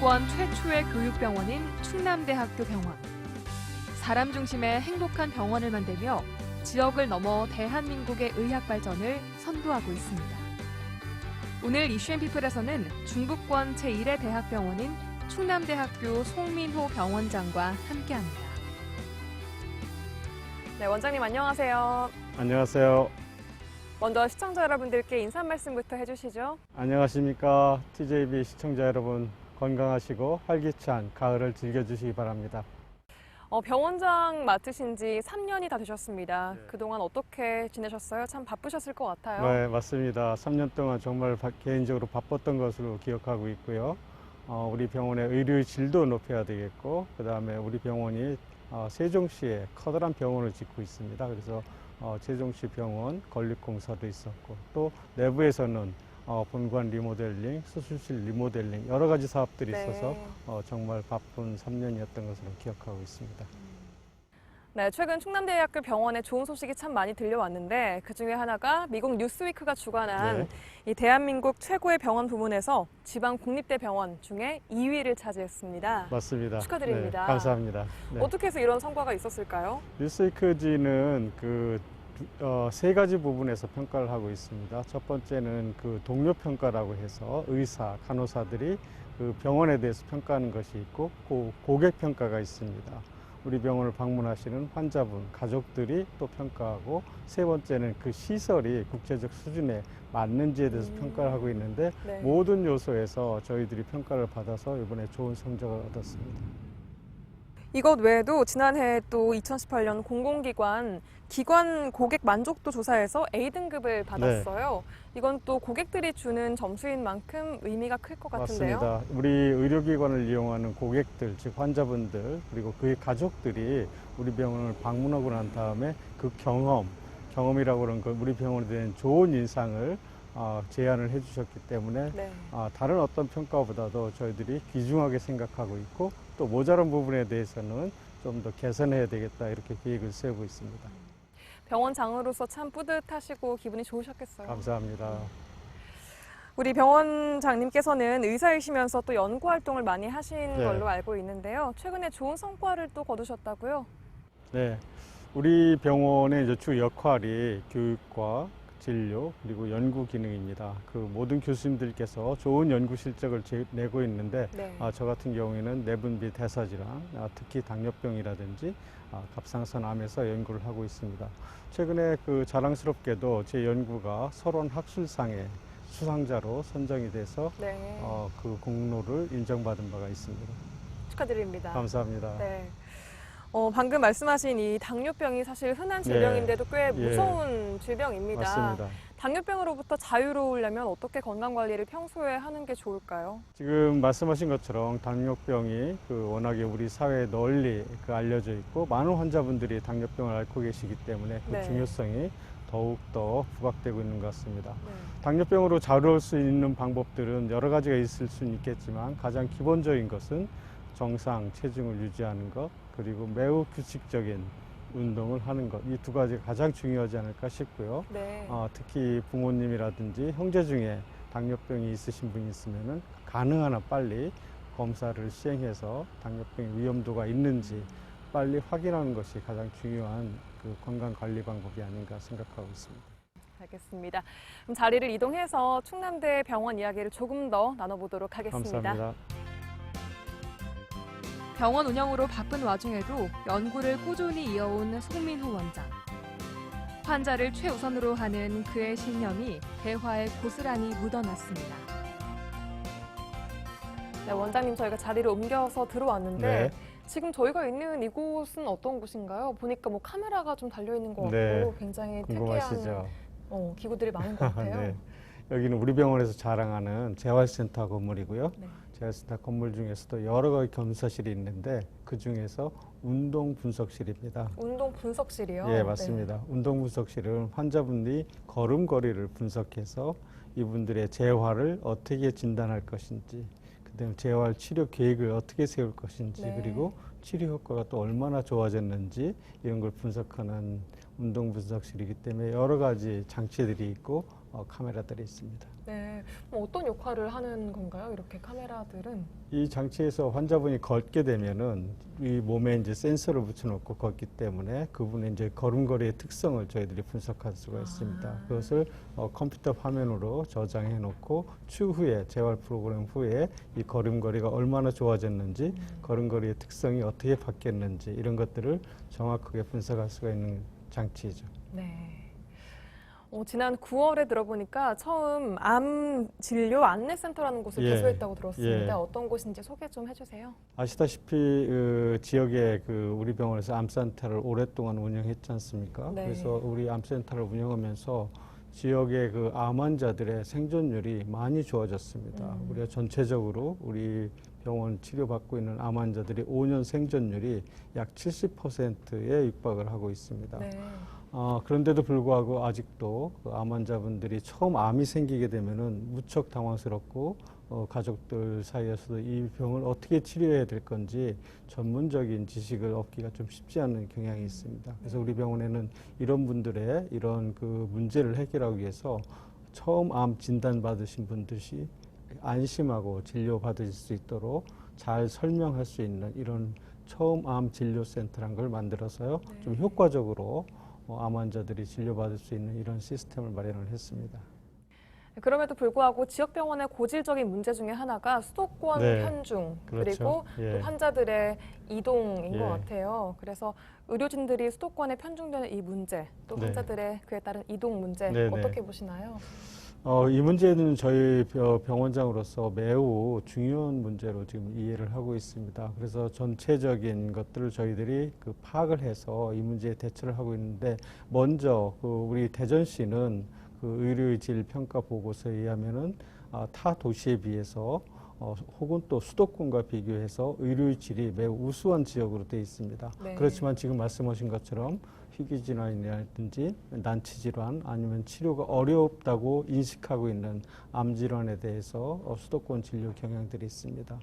중부권 최초의 교육병원인 충남대학교 병원. 사람 중심의 행복한 병원을 만들며 지역을 넘어 대한민국의 의학 발전을 선도하고 있습니다. 오늘 이슈앤피플에서는 중부권 제1의 대학병원인 충남대학교 송민호 병원장과 함께합니다. 네, 원장님 안녕하세요. 안녕하세요. 먼저 시청자 여러분들께 인사 말씀부터 해주시죠. 안녕하십니까. TJB 시청자 여러분, 건강하시고 활기찬 가을을 즐겨주시기 바랍니다. 병원장 맡으신 지 3년이 다 되셨습니다. 네. 그동안 어떻게 지내셨어요? 참 바쁘셨을 것 같아요. 네, 맞습니다. 3년 동안 정말 개인적으로 바빴던 것으로 기억하고 있고요. 우리 병원의 의료의 질도 높여야 되겠고, 그 다음에 우리 병원이 세종시에 커다란 병원을 짓고 있습니다. 그래서 세종시 병원 건립공사도 있었고, 또 내부에서는 본관 리모델링, 수술실 리모델링 여러 가지 사업들이 있어서 정말 바쁜 3년이었던 것으로 기억하고 있습니다. 네, 최근 충남대학교 병원에 좋은 소식이 참 많이 들려왔는데 그중에 하나가 미국 뉴스위크가 주관한 이 대한민국 최고의 병원 부문에서 지방 국립대 병원 중에 2위를 차지했습니다. 맞습니다. 축하드립니다. 네, 감사합니다. 네. 어떻게 해서 이런 성과가 있었을까요? 뉴스위크지는 세 가지 부분에서 평가를 하고 있습니다. 첫 번째는 동료 평가라고 해서 의사, 간호사들이 그 병원에 대해서 평가하는 것이 있고, 고객 평가가 있습니다. 우리 병원을 방문하시는 환자분, 가족들이 또 평가하고, 세 번째는 그 시설이 국제적 수준에 맞는지에 대해서 평가를 하고 있는데, 모든 요소에서 저희들이 평가를 받아서 이번에 좋은 성적을 얻었습니다. 이것 외에도 지난해 또 2018년 공공기관 기관 고객 만족도 조사에서 A등급을 받았어요. 이건 또 고객들이 주는 점수인 만큼 의미가 클 것 같은데요. 맞습니다. 우리 의료기관을 이용하는 고객들, 즉 환자분들, 그리고 그의 가족들이 우리 병원을 방문하고 난 다음에 그 경험이라고 하는 우리 병원에 대한 좋은 인상을 제안을 해주셨기 때문에 다른 어떤 평가보다도 저희들이 귀중하게 생각하고 있고, 또 모자란 부분에 대해서는 좀 더 개선해야 되겠다, 이렇게 계획을 세우고 있습니다. 병원장으로서 참 뿌듯하시고 기분이 좋으셨겠어요. 감사합니다. 우리 병원장님께서는 의사이시면서 또 연구 활동을 많이 하신 걸로 알고 있는데요. 최근에 좋은 성과를 또 거두셨다고요? 네, 우리 병원의 이제 주 역할이 교육과 진료 그리고 연구 기능입니다. 모든 교수님들께서 좋은 연구 실적을 내고 있는데 저 같은 경우에는 내분비 대사질환, 특히 당뇨병이라든지 갑상선암에서 연구를 하고 있습니다. 최근에 자랑스럽게도 제 연구가 설원 학술상의 수상자로 선정이 돼서 그 공로를 인정받은 바가 있습니다. 축하드립니다. 감사합니다. 네. 방금 말씀하신 이 당뇨병이 사실 흔한 질병인데도 꽤 무서운 질병입니다. 맞습니다. 당뇨병으로부터 자유로우려면 어떻게 건강관리를 평소에 하는 게 좋을까요? 지금 말씀하신 것처럼 당뇨병이 워낙에 우리 사회에 널리 알려져 있고, 많은 환자분들이 당뇨병을 앓고 계시기 때문에 그 중요성이 더욱더 부각되고 있는 것 같습니다. 당뇨병으로 자유로울 수 있는 방법들은 여러 가지가 있을 수는 있겠지만, 가장 기본적인 것은 정상 체중을 유지하는 것, 그리고 매우 규칙적인 운동을 하는 것, 이 두 가지가 가장 중요하지 않을까 싶고요. 특히 부모님이라든지 형제 중에 당뇨병이 있으신 분이 있으면은 가능한 한 빨리 검사를 시행해서 당뇨병 위험도가 있는지 빨리 확인하는 것이 가장 중요한 건강관리 방법이 아닌가 생각하고 있습니다. 알겠습니다. 그럼 자리를 이동해서 충남대 병원 이야기를 조금 더 나눠보도록 하겠습니다. 감사합니다. 병원 운영으로 바쁜 와중에도 연구를 꾸준히 이어온 송민호 원장. 환자를 최우선으로 하는 그의 신념이 대화에 고스란히 묻어났습니다. 네, 원장님 저희가 자리를 옮겨서 들어왔는데 지금 저희가 있는 이곳은 어떤 곳인가요? 보니까 카메라가 좀 달려있는 것 같고 굉장히 궁금하시죠? 특이한 기구들이 많은 것 같아요. 여기는 우리 병원에서 자랑하는 재활센터 건물이고요. 재활센터 건물 중에서도 여러 가지 검사실이 있는데 그 중에서 운동 분석실입니다. 운동 분석실이요? 예, 맞습니다. 운동 분석실은 환자분들이 걸음걸이를 분석해서 이분들의 재활을 어떻게 진단할 것인지, 그다음에 재활 치료 계획을 어떻게 세울 것인지, 그리고 치료 효과가 또 얼마나 좋아졌는지 이런 걸 분석하는 운동 분석실이기 때문에 여러 가지 장치들이 있고 카메라들이 있습니다. 네, 어떤 역할을 하는 건가요? 이렇게 카메라들은? 이 장치에서 환자분이 걷게 되면은 이 몸에 이제 센서를 붙여놓고 걷기 때문에 그분의 이제 걸음걸이의 특성을 저희들이 분석할 수가 있습니다. 그것을 컴퓨터 화면으로 저장해 놓고 추후에 재활 프로그램 후에 이 걸음걸이가 얼마나 좋아졌는지 걸음걸이의 특성이 어떻게 바뀌었는지 이런 것들을 정확하게 분석할 수가 있는 장치이죠. 네. 지난 9월에 들어보니까 처음 암 진료 안내센터라는 곳을 예, 개소했다고 들었습니다. 예. 어떤 곳인지 소개 좀 해주세요. 아시다시피 지역에 우리 병원에서 암센터를 오랫동안 운영했지 않습니까? 네. 그래서 우리 암센터를 운영하면서 지역의 암 환자들의 생존율이 많이 좋아졌습니다. 우리가 전체적으로 우리 병원 치료받고 있는 암 환자들이 5년 생존율이 약 70%에 육박을 하고 있습니다. 네. 그런데도 불구하고 아직도 암 환자분들이 처음 암이 생기게 되면은 무척 당황스럽고 가족들 사이에서도 이 병을 어떻게 치료해야 될 건지 전문적인 지식을 얻기가 좀 쉽지 않은 경향이 있습니다. 그래서 우리 병원에는 이런 분들의 이런 문제를 해결하기 위해서 처음 암 진단 받으신 분들이 안심하고 진료 받으실 수 있도록 잘 설명할 수 있는 이런 처음 암 진료센터란 걸 만들어서요. 좀 효과적으로 암 환자들이 진료받을 수 있는 이런 시스템을 마련을 했습니다. 그럼에도 불구하고 지역병원의 고질적인 문제 중에 하나가 수도권 네, 편중, 그렇죠. 그리고 예. 또 환자들의 이동인 것 예. 같아요. 그래서 의료진들이 수도권에 편중되는 이 문제, 또 네. 환자들의 그에 따른 이동 문제 네, 네. 어떻게 보시나요? 이 문제는 저희 병원장으로서 매우 중요한 문제로 지금 이해를 하고 있습니다. 그래서 전체적인 것들을 저희들이 파악을 해서 이 문제에 대처를 하고 있는데 먼저 우리 대전시는 의료의 질 평가 보고서에 의하면은 타 도시에 비해서 혹은 또 수도권과 비교해서 의료의 질이 매우 우수한 지역으로 되어 있습니다. 네. 그렇지만 지금 말씀하신 것처럼 희귀질환이라든지 난치질환 아니면 치료가 어렵다고 인식하고 있는 암질환에 대해서 수도권 진료 경향들이 있습니다.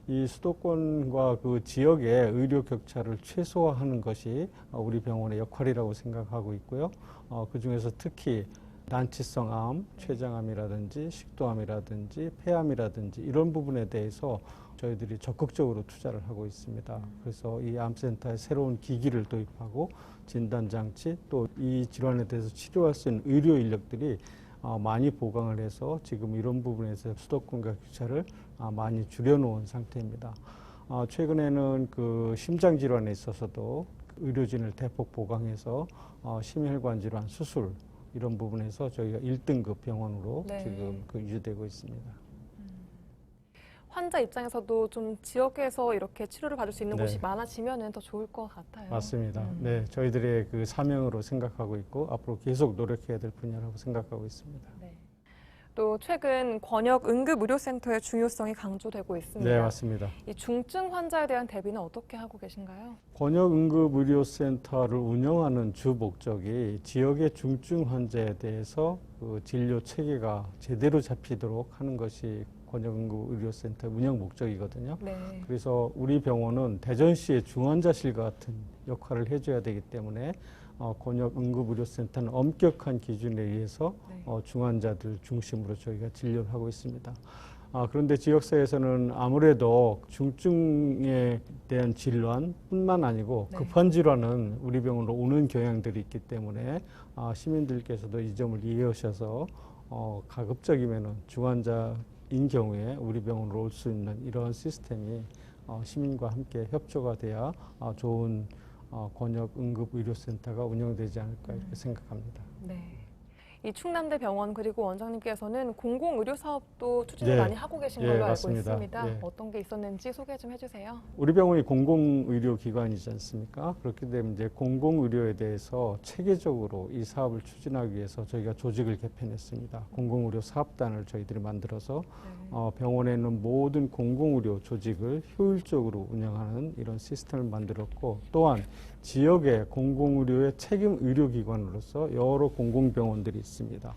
이 수도권과 지역의 의료 격차를 최소화하는 것이 우리 병원의 역할이라고 생각하고 있고요. 그중에서 특히 난치성 암, 췌장암이라든지 식도암이라든지 폐암이라든지 이런 부분에 대해서 저희들이 적극적으로 투자를 하고 있습니다. 그래서 이 암센터에 새로운 기기를 도입하고 진단장치 또 이 질환에 대해서 치료할 수 있는 의료 인력들이 많이 보강을 해서 지금 이런 부분에서 수도권과 격차를 많이 줄여놓은 상태입니다. 최근에는 심장 질환에 있어서도 의료진을 대폭 보강해서 심혈관 질환 수술 이런 부분에서 저희가 1등급 병원으로 네. 지금 유지되고 있습니다. 환자 입장에서도 좀 지역에서 이렇게 치료를 받을 수 있는 네. 곳이 많아지면 더 좋을 것 같아요. 맞습니다. 네, 저희들의 사명으로 생각하고 있고 앞으로 계속 노력해야 될 분야라고 생각하고 있습니다. 네. 또 최근 권역 응급의료센터의 중요성이 강조되고 있습니다. 네, 맞습니다. 이 중증 환자에 대한 대비는 어떻게 하고 계신가요? 권역 응급의료센터를 운영하는 주 목적이 지역의 중증 환자에 대해서 진료 체계가 제대로 잡히도록 하는 것이 권역응급의료센터 운영 목적이거든요. 네. 그래서 우리 병원은 대전시의 중환자실 같은 역할을 해줘야 되기 때문에 권역응급의료센터는 엄격한 기준에 의해서 네. 중환자들 중심으로 저희가 진료를 하고 있습니다. 그런데 지역사회에서는 아무래도 중증에 대한 질환뿐만 아니고 네. 급한 질환은 우리 병원으로 오는 경향들이 있기 때문에 시민들께서도 이 점을 이해하셔서 가급적이면은 중환자인 경우에 우리 병원으로 올 수 있는 이런 시스템이 시민과 함께 협조가 돼야 좋은 권역 응급의료센터가 운영되지 않을까 이렇게 생각합니다. 네. 이 충남대 병원 그리고 원장님께서는 공공의료 사업도 추진을 네. 많이 하고 계신 예, 걸로 알고 맞습니다. 있습니다. 예. 어떤 게 있었는지 소개 좀 해주세요. 우리 병원이 공공의료기관이지 않습니까? 그렇기 때문에 이제 공공의료에 대해서 체계적으로 이 사업을 추진하기 위해서 저희가 조직을 개편했습니다. 공공의료 사업단을 저희들이 만들어서 병원에 있는 모든 공공의료 조직을 효율적으로 운영하는 이런 시스템을 만들었고 또한 지역의 공공의료의 책임 의료기관으로서 여러 공공병원들이 있습니다.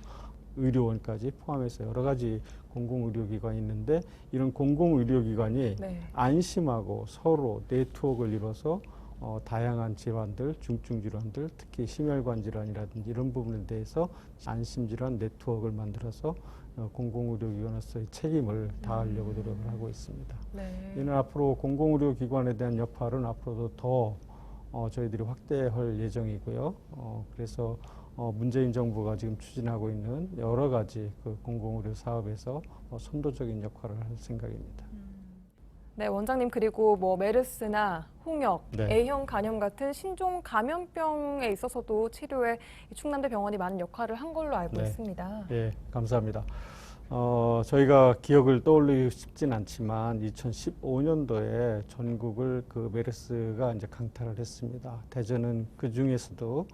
의료원까지 포함해서 여러 가지 공공의료기관이 있는데 이런 공공의료기관이 네. 안심하고 서로 네트워크를 이뤄서 다양한 질환들, 중증 질환들, 특히 심혈관 질환이라든지 이런 부분에 대해서 안심질환 네트워크를 만들어서 공공의료기관으로서의 책임을 다하려고 노력을 하고 있습니다. 네. 이는 앞으로 공공의료기관에 대한 역할은 앞으로도 더 저희들이 확대할 예정이고요. 그래서 문재인 정부가 지금 추진하고 있는 여러 가지 그 공공의료 사업에서 선도적인 역할을 할 생각입니다. 네, 원장님 그리고 뭐 메르스나 홍역, 네. A형 간염 같은 신종 감염병에 있어서도 치료에 이 충남대 병원이 많은 역할을 한 걸로 알고 네. 있습니다. 예, 감사합니다. 저희가 기억을 떠올리기 쉽진 않지만 2015년도에 전국을 그 메르스가 이제 강타를 했습니다. 대전은 그 중에서도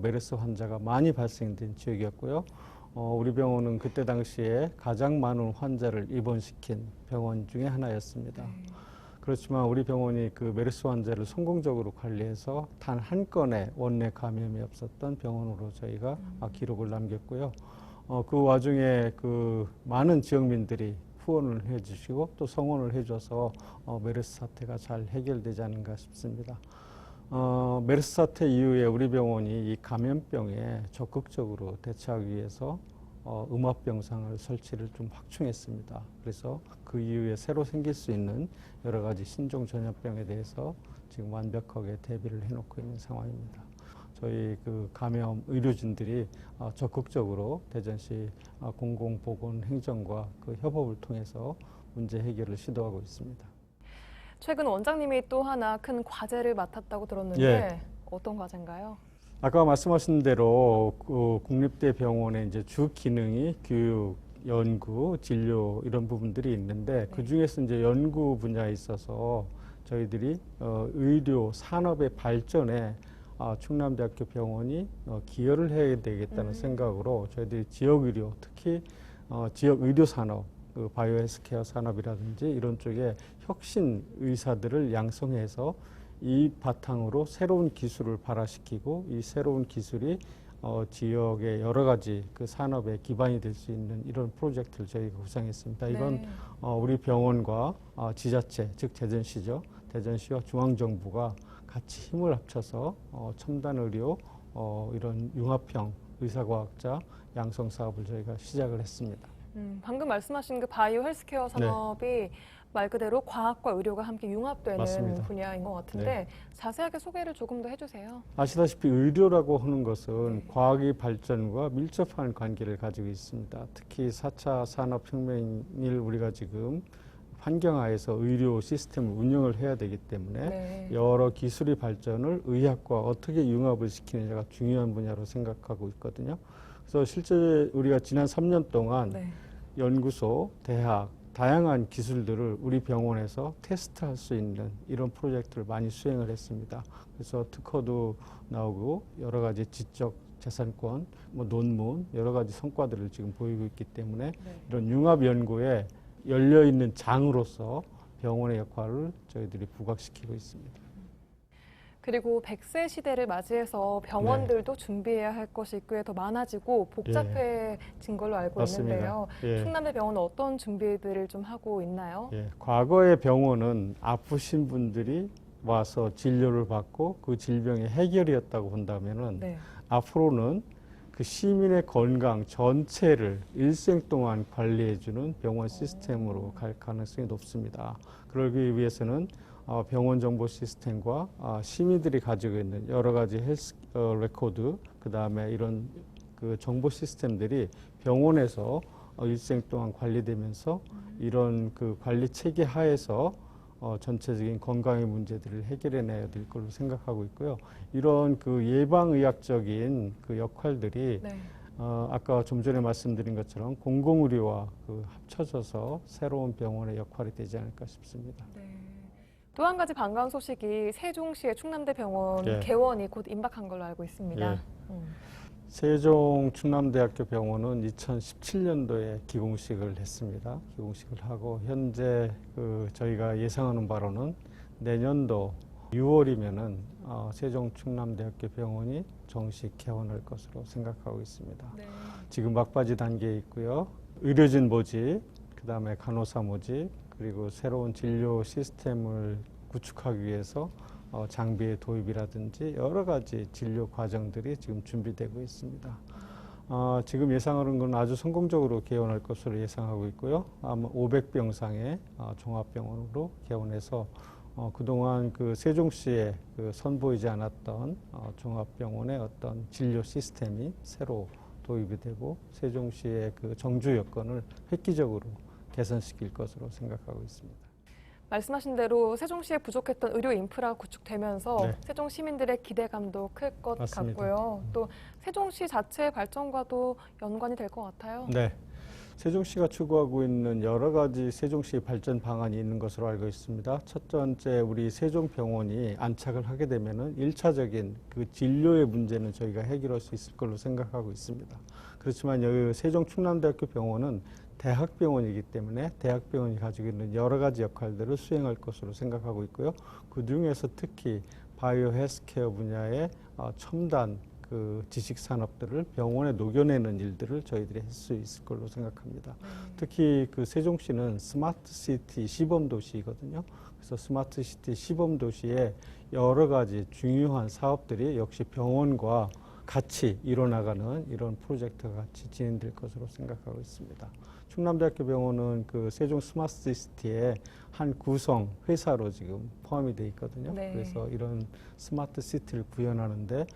메르스 환자가 많이 발생된 지역이었고요. 우리 병원은 그때 당시에 가장 많은 환자를 입원시킨 병원 중에 하나였습니다. 그렇지만 우리 병원이 그 메르스 환자를 성공적으로 관리해서 단 한 건의 원내 감염이 없었던 병원으로 저희가 기록을 남겼고요. 그 와중에 그 많은 지역민들이 후원을 해주시고 또 성원을 해줘서 메르스 사태가 잘 해결되지 않은가 싶습니다. 메르스 사태 이후에 우리 병원이 이 감염병에 적극적으로 대처하기 위해서 음압병상을 설치를 좀 확충했습니다. 그래서 그 이후에 새로 생길 수 있는 여러 가지 신종 전염병에 대해서 지금 완벽하게 대비를 해놓고 있는 상황입니다. 저희 그 감염 의료진들이 적극적으로 대전시 공공보건행정과 그 협업을 통해서 문제 해결을 시도하고 있습니다. 최근 원장님이 또 하나 큰 과제를 맡았다고 들었는데 예. 어떤 과제인가요? 아까 말씀하신 대로 그 국립대 병원의 이제 주 기능이 교육, 연구, 진료 이런 부분들이 있는데 그 중에서 이제 연구 분야에 있어서 저희들이 의료 산업의 발전에 충남대학교 병원이 기여를 해야 되겠다는 생각으로 저희들이 지역 의료, 특히 지역 의료 산업, 그 바이오 헬스케어 산업이라든지 이런 쪽에 혁신 의사들을 양성해서 이 바탕으로 새로운 기술을 발화시키고 이 새로운 기술이 지역의 여러 가지 그 산업의 기반이 될 수 있는 이런 프로젝트를 저희가 구상했습니다. 이건 네. 우리 병원과 지자체, 즉 대전시죠. 대전시와 중앙정부가 같이 힘을 합쳐서 첨단 의료, 이런 융합형 의사과학자 양성 사업을 저희가 시작을 했습니다. 방금 말씀하신 그 바이오 헬스케어 산업이 말 그대로 과학과 의료가 함께 융합되는 맞습니다. 분야인 것 같은데 자세하게 소개를 조금 더 해주세요. 아시다시피 의료라고 하는 것은 과학의 발전과 밀접한 관계를 가지고 있습니다. 특히 4차 산업혁명을 우리가 지금 환경하에서 의료 시스템을 운영을 해야 되기 때문에 여러 기술의 발전을 의학과 어떻게 융합을 시키느냐가 중요한 분야로 생각하고 있거든요. 그래서 실제 우리가 지난 3년 동안 연구소, 대학, 다양한 기술들을 우리 병원에서 테스트할 수 있는 이런 프로젝트를 많이 수행을 했습니다. 그래서 특허도 나오고 여러 가지 지적 재산권, 논문, 여러 가지 성과들을 지금 보이고 있기 때문에 이런 융합 연구에 열려 있는 장으로서 병원의 역할을 저희들이 부각시키고 있습니다. 그리고 100세 시대를 맞이해서 병원들도 준비해야 할 것이 꽤 더 많아지고 복잡해진 걸로 알고 맞습니다. 있는데요. 충남대 병원은 어떤 준비들을 좀 하고 있나요? 과거의 병원은 아프신 분들이 와서 진료를 받고 그 질병의 해결이었다고 본다면은 앞으로는 그 시민의 건강 전체를 일생 동안 관리해주는 병원 시스템으로 갈 가능성이 높습니다. 그러기 위해서는 병원 정보 시스템과 시민들이 가지고 있는 여러 가지 헬스 레코드, 그 다음에 이런 그 정보 시스템들이 병원에서 일생 동안 관리되면서 이런 그 관리 체계 하에서 전체적인 건강의 문제들을 해결해내야 될 걸로 생각하고 있고요. 이런 그 예방의학적인 그 역할들이 아까 좀 전에 말씀드린 것처럼 공공의료와 그 합쳐져서 새로운 병원의 역할이 되지 않을까 싶습니다. 또 한 가지 반가운 소식이 세종시의 충남대 병원 개원이 곧 임박한 걸로 알고 있습니다. 세종 충남대학교 병원은 2017년도에 기공식을 했습니다. 기공식을 하고 현재 그 저희가 예상하는 바로는 내년도 6월이면은 세종 충남대학교 병원이 정식 개원할 것으로 생각하고 있습니다. 지금 막바지 단계에 있고요. 의료진 모집, 그다음에 간호사 모집, 그리고 새로운 진료 시스템을 구축하기 위해서 장비의 도입이라든지 여러 가지 진료 과정들이 지금 준비되고 있습니다. 지금 예상하는 건 아주 성공적으로 개원할 것으로 예상하고 있고요. 아마 500병상의 종합병원으로 개원해서 그동안 그 세종시에 그 선보이지 않았던 종합병원의 어떤 진료 시스템이 새로 도입이 되고 세종시의 그 정주 여건을 획기적으로 개선시킬 것으로 생각하고 있습니다. 말씀하신 대로 세종시에 부족했던 의료 인프라가 구축되면서 네. 세종 시민들의 기대감도 클 것 맞습니다. 같고요. 또 세종시 자체의 발전과도 연관이 될 것 같아요. 네. 세종시가 추구하고 있는 여러 가지 세종시 발전 방안이 있는 것으로 알고 있습니다. 첫 번째, 우리 세종병원이 안착을 하게 되면은 1차적인 그 진료의 문제는 저희가 해결할 수 있을 걸로 생각하고 있습니다. 그렇지만 여기 세종충남대학교 병원은 대학병원이기 때문에 대학병원이 가지고 있는 여러 가지 역할들을 수행할 것으로 생각하고 있고요. 그 중에서 특히 바이오 헬스케어 분야의 첨단 그 지식 산업들을 병원에 녹여내는 일들을 저희들이 할 수 있을 걸로 생각합니다. 특히 그 세종시는 스마트 시티 시범 도시거든요. 그래서 스마트 시티 시범 도시에 여러 가지 중요한 사업들이 역시 병원과 같이 이뤄나가는 이런 프로젝트가 같이 진행될 것으로 생각하고 있습니다. 충남대학교 병원은 그 세종 스마트 시티의 한 구성 회사로 지금 포함이 되어 있거든요. 네. 그래서 이런 스마트 시티를 구현하는데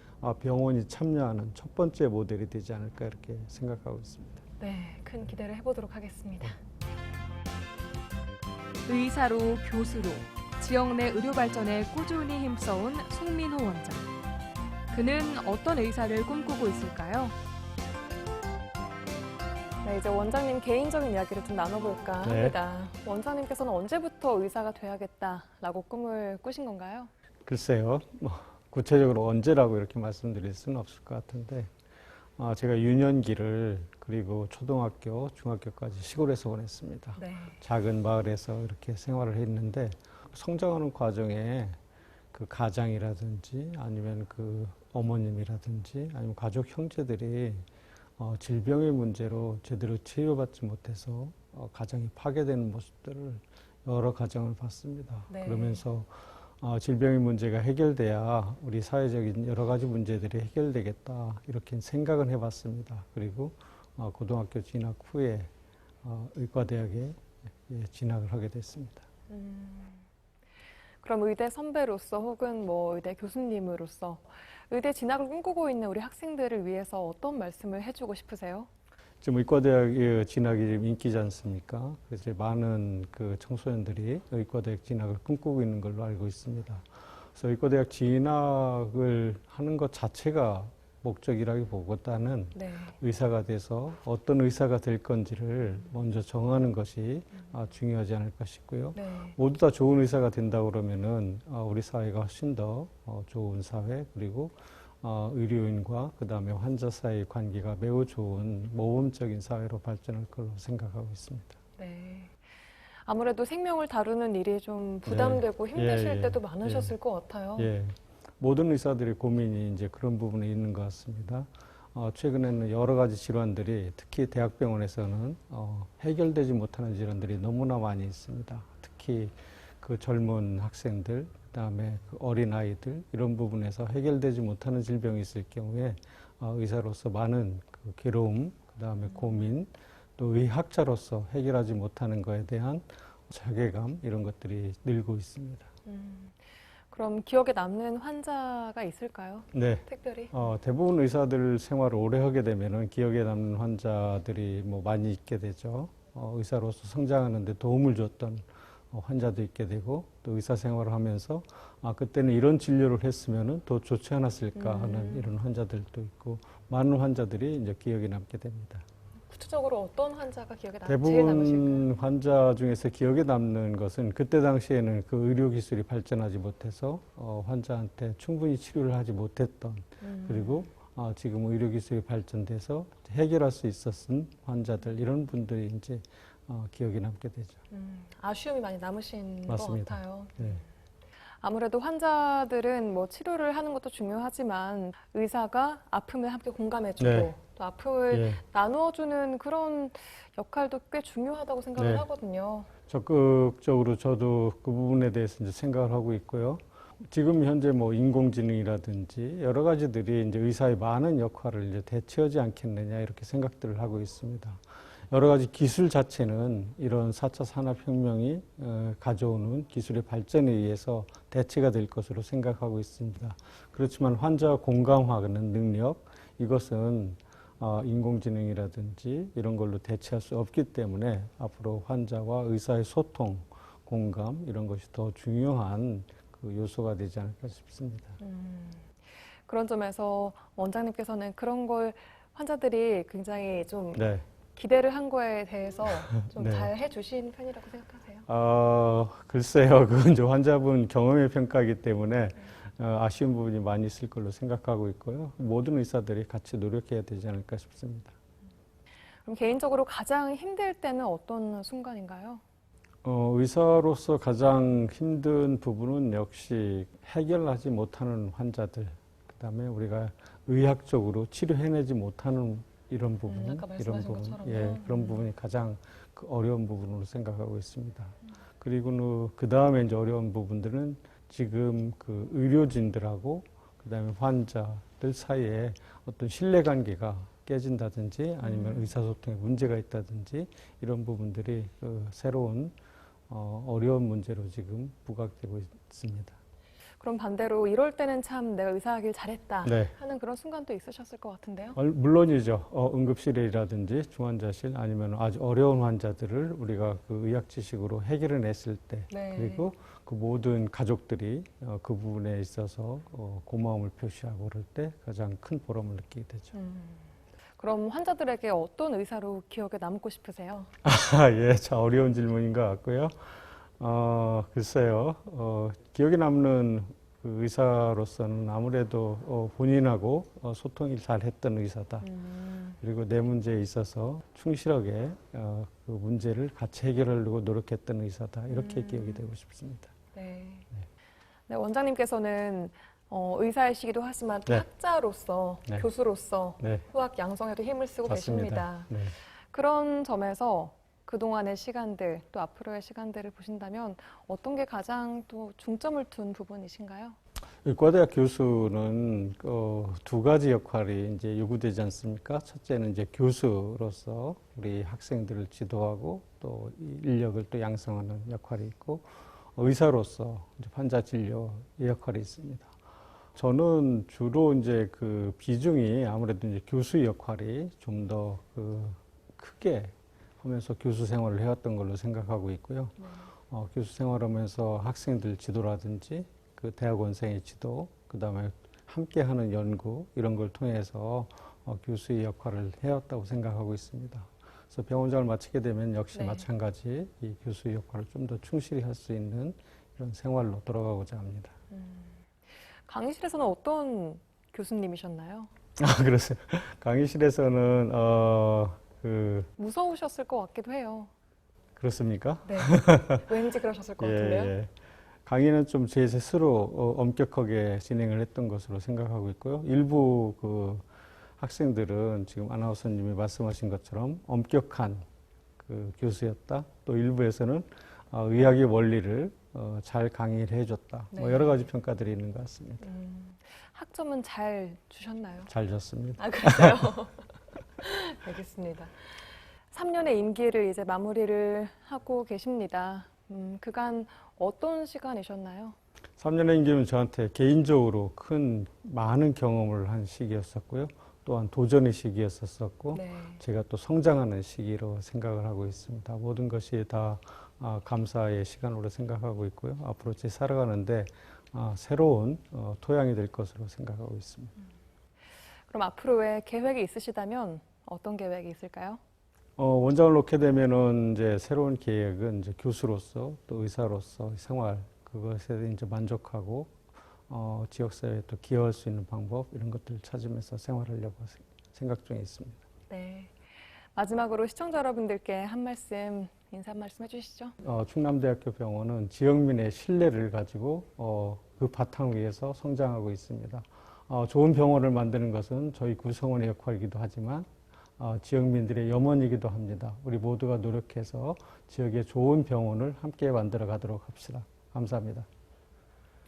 병원이 참여하는 첫 번째 모델이 되지 않을까 이렇게 생각하고 있습니다. 네, 큰 기대를 해보도록 하겠습니다. 의사로 교수로 지역 내 의료 발전에 꾸준히 힘써온 송민호 원장. 그는 어떤 의사를 꿈꾸고 있을까요? 네, 이제 원장님 개인적인 이야기를 좀 나눠볼까 네. 합니다. 원장님께서는 언제부터 의사가 돼야겠다라고 꿈을 꾸신 건가요? 글쎄요, 구체적으로 언제라고 이렇게 말씀드릴 수는 없을 것 같은데 제가 유년기를 그리고 초등학교, 중학교까지 시골에서 보냈습니다. 네. 작은 마을에서 이렇게 생활을 했는데 성장하는 과정에 그 가장이라든지 아니면 그 어머님이라든지 아니면 가족 형제들이 질병의 문제로 제대로 치료받지 못해서 가정이 파괴되는 모습들을 여러 가정을 봤습니다. 네. 그러면서 질병의 문제가 해결돼야 우리 사회적인 여러 가지 문제들이 해결되겠다 이렇게 생각은 해봤습니다. 그리고 고등학교 진학 후에 의과대학에 진학을 하게 됐습니다. 그럼 의대 선배로서 혹은 뭐 의대 교수님으로서 의대 진학을 꿈꾸고 있는 우리 학생들을 위해서 어떤 말씀을 해주고 싶으세요? 지금 의과대학 진학이 지금 인기지 않습니까? 그래서 많은 그 청소년들이 의과대학 진학을 꿈꾸고 있는 걸로 알고 있습니다. 그래서 의과대학 진학을 하는 것 자체가 목적이라기보다는 네. 의사가 돼서 어떤 의사가 될 건지를 먼저 정하는 것이 중요하지 않을까 싶고요. 네. 모두 다 좋은 의사가 된다 그러면은 우리 사회가 훨씬 더 좋은 사회 그리고 의료인과 그다음에 환자 사이의 관계가 매우 좋은 모범적인 사회로 발전할 걸로 생각하고 있습니다. 네. 아무래도 생명을 다루는 일이 좀 부담되고 힘드실 때도 많으셨을 것 같아요. 예. 모든 의사들의 고민이 이제 그런 부분에 있는 것 같습니다. 최근에는 여러 가지 질환들이 특히 대학병원에서는 해결되지 못하는 질환들이 너무나 많이 있습니다. 특히 그 젊은 학생들, 그다음에 그 어린 아이들 이런 부분에서 해결되지 못하는 질병이 있을 경우에 의사로서 많은 그 괴로움, 그다음에 고민, 또 의학자로서 해결하지 못하는 것에 대한 자괴감 이런 것들이 늘고 있습니다. 그럼 기억에 남는 환자가 있을까요? 네. 특별히? 대부분 의사들 생활을 오래 하게 되면은 기억에 남는 환자들이 뭐 많이 있게 되죠. 의사로서 성장하는 데 도움을 줬던 환자도 있게 되고 또 의사 생활을 하면서 그때는 이런 진료를 했으면은 더 좋지 않았을까 하는 이런 환자들도 있고 많은 환자들이 이제 기억에 남게 됩니다. 구체적으로 어떤 환자가 제일 남으실까요? 대부분 환자 중에서 기억에 남는 것은 그때 당시에는 그 의료 기술이 발전하지 못해서 환자한테 충분히 치료를 하지 못했던 그리고 지금 의료 기술이 발전돼서 해결할 수 있었던 환자들 이런 분들이 이제 기억에 남게 되죠. 아쉬움이 많이 남으신 맞습니다. 것 같아요. 네. 아무래도 환자들은 뭐 치료를 하는 것도 중요하지만 의사가 아픔을 함께 공감해주고 네. 또 아픔을 예. 나누어주는 그런 역할도 꽤 중요하다고 생각을 네. 하거든요. 적극적으로 저도 그 부분에 대해서 이제 생각을 하고 있고요. 지금 현재 뭐 인공지능이라든지 여러 가지들이 이제 의사의 많은 역할을 이제 대체하지 않겠느냐 이렇게 생각들을 하고 있습니다. 여러 가지 기술 자체는 이런 4차 산업혁명이 가져오는 기술의 발전에 의해서 대체가 될 것으로 생각하고 있습니다. 그렇지만 환자 공감하는 능력, 이것은 인공지능이라든지 이런 걸로 대체할 수 없기 때문에 앞으로 환자와 의사의 소통, 공감 이런 것이 더 중요한 그 요소가 되지 않을까 싶습니다. 그런 점에서 원장님께서는 그런 걸 환자들이 굉장히 좀 네. 기대를 한 거에 대해서 좀 네. 잘 해주신 편이라고 생각하세요? 글쎄요. 그건 이제 환자분 경험의 평가이기 때문에 아쉬운 부분이 많이 있을 걸로 생각하고 있고요. 모든 의사들이 같이 노력해야 되지 않을까 싶습니다. 그럼 개인적으로 가장 힘들 때는 어떤 순간인가요? 의사로서 가장 힘든 부분은 역시 해결하지 못하는 환자들, 그다음에 우리가 의학적으로 치료해내지 못하는 이런 부분, 아까 말씀하신 것처럼요. 예, 그런 부분이 가장 그 어려운 부분으로 생각하고 있습니다. 그리고 그 다음에 이제 어려운 부분들은 지금 그 의료진들하고 그다음에 환자들 사이에 어떤 신뢰관계가 깨진다든지 아니면 의사소통에 문제가 있다든지 이런 부분들이 그 새로운 어려운 문제로 지금 부각되고 있습니다. 그럼 반대로 이럴 때는 참 내가 의사하길 잘했다 네. 하는 그런 순간도 있으셨을 것 같은데요? 물론이죠. 응급실이라든지 중환자실 아니면 아주 어려운 환자들을 우리가 그 의학 지식으로 해결해냈을 때 네. 그리고 그 모든 가족들이 그 부분에 있어서 고마움을 표시하고 그럴 때 가장 큰 보람을 느끼게 되죠. 그럼 환자들에게 어떤 의사로 기억에 남고 싶으세요? 예, 참 어려운 질문인 것 같고요. 글쎄요. 기억에 남는 그 의사로서는 아무래도 본인하고 소통을 잘 했던 의사다. 그리고 내 문제에 있어서 충실하게 그 문제를 같이 해결하려고 노력했던 의사다. 이렇게 기억이 되고 싶습니다. 네. 네, 원장님께서는 의사이시기도 하지만 또 네. 학자로서, 네. 교수로서 네, 후학 양성에도 힘을 쓰고 계십니다. 맞습니다. 네. 그런 점에서 그동안의 시간들, 또 앞으로의 시간들을 보신다면 어떤 게 가장 또 중점을 둔 부분이신가요? 의과대학 교수는 두 가지 역할이 이제 요구되지 않습니까? 첫째는 이제 교수로서 우리 학생들을 지도하고 또 인력을 또 양성하는 역할이 있고 의사로서 이제 환자 진료의 역할이 있습니다. 저는 주로 이제 그 비중이 아무래도 이제 교수 역할이 좀 더 그 크게 하면서 교수 생활을 해왔던 걸로 생각하고 있고요. 교수 생활하면서 학생들 지도라든지 그 대학원생의 지도, 그 다음에 함께하는 연구 이런 걸 통해서 교수의 역할을 해왔다고 생각하고 있습니다. 그래서 병원장을 마치게 되면 역시 네. 마찬가지 이 교수의 역할을 좀 더 충실히 할 수 있는 이런 생활로 돌아가고자 합니다. 강의실에서는 어떤 교수님이셨나요? 그래서 강의실에서는 무서우셨을 것 같기도 해요. 그렇습니까? 네. 왠지 그러셨을 것 같은데요. 예. 강의는 좀 제 스스로 엄격하게 진행을 했던 것으로 생각하고 있고요. 일부 그 학생들은 지금 아나운서님이 말씀하신 것처럼 엄격한 그 교수였다. 또 일부에서는 의학의 원리를 잘 강의를 해줬다. 네. 뭐 여러 가지 평가들이 있는 것 같습니다. 학점은 잘 주셨나요? 잘 줬습니다. 아, 그랬어요? 알겠습니다. 3년의 임기를 이제 마무리를 하고 계십니다. 그간 어떤 시간이셨나요? 3년의 임기는 저한테 개인적으로 많은 경험을 한 시기였었고요. 또한 도전의 시기였었고 네. 제가 또 성장하는 시기로 생각을 하고 있습니다. 모든 것이 다 감사의 시간으로 생각하고 있고요. 앞으로 제 살아가는데 새로운 토양이 될 것으로 생각하고 있습니다. 그럼 앞으로의 계획이 있으시다면 어떤 계획이 있을까요? 원장을 놓게 되면은 이제 새로운 계획은 이제 교수로서 또 의사로서 생활 그것에 이제 만족하고 지역사회에 또 기여할 수 있는 방법 이런 것들을 찾으면서 생활하려고 생각 중에 있습니다. 네. 마지막으로 시청자 여러분들께 인사 한 말씀 해주시죠. 충남대학교 병원은 지역민의 신뢰를 가지고 그 바탕 위에서 성장하고 있습니다. 좋은 병원을 만드는 것은 저희 구성원의 역할이기도 하지만 지역민들의 염원이기도 합니다. 우리 모두가 노력해서 지역에 좋은 병원을 함께 만들어 가도록 합시다. 감사합니다.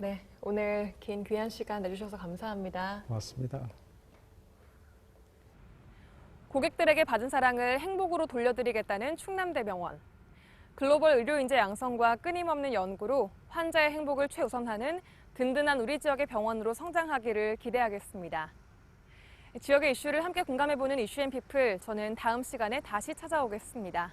네, 오늘 긴 귀한 시간 내주셔서 감사합니다. 고맙습니다. 고객들에게 받은 사랑을 행복으로 돌려드리겠다는 충남대병원. 글로벌 의료 인재 양성과 끊임없는 연구로 환자의 행복을 최우선하는 든든한 우리 지역의 병원으로 성장하기를 기대하겠습니다. 지역의 이슈를 함께 공감해보는 이슈앤피플, 저는 다음 시간에 다시 찾아오겠습니다.